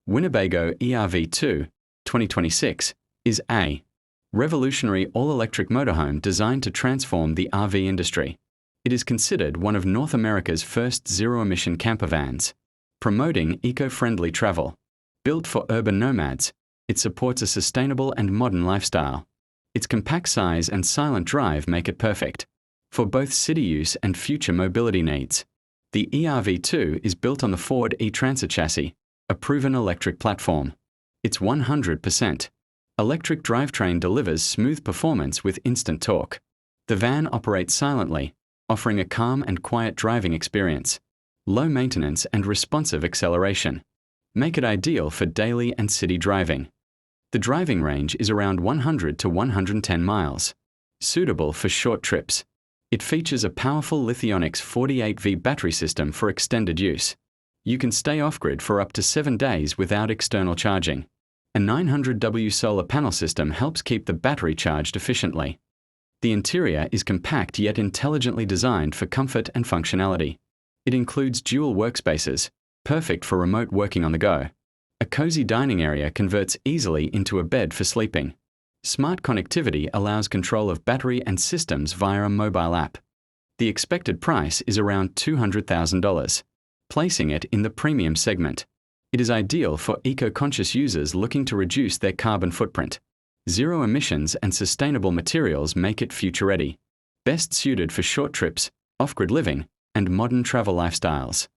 Winnebago eRV2 2026 is a revolutionary all-electric motorhome designed to transform the RV industry. It is considered one of North America's first zero-emission campervans, promoting eco-friendly travel. Built for urban nomads, it supports a sustainable and modern lifestyle. Its compact size and silent drive make it perfect for both city use and future mobility needs. The eRV2 is built on the Ford e-Transit chassis, a proven electric platform. Its 100% electric drivetrain delivers smooth performance with instant torque. The van operates silently, offering a calm and quiet driving experience. Low maintenance and responsive acceleration make it ideal for daily and city driving. The driving range is around 100 to 110 miles, suitable for short trips. It features a powerful Lithionics 48V battery system for extended use. You can stay off-grid for up to 7 days without external charging. A 900W solar panel system helps keep the battery charged efficiently. The interior is compact yet intelligently designed for comfort and functionality. It includes dual workspaces, perfect for remote working on the go. A cozy dining area converts easily into a bed for sleeping. Smart connectivity allows control of battery and systems via a mobile app. The expected price is around $200,000, placing it in the premium segment. It is ideal for eco-conscious users looking to reduce their carbon footprint. Zero emissions and sustainable materials make it future-ready, best suited for short trips, off-grid living, and modern travel lifestyles.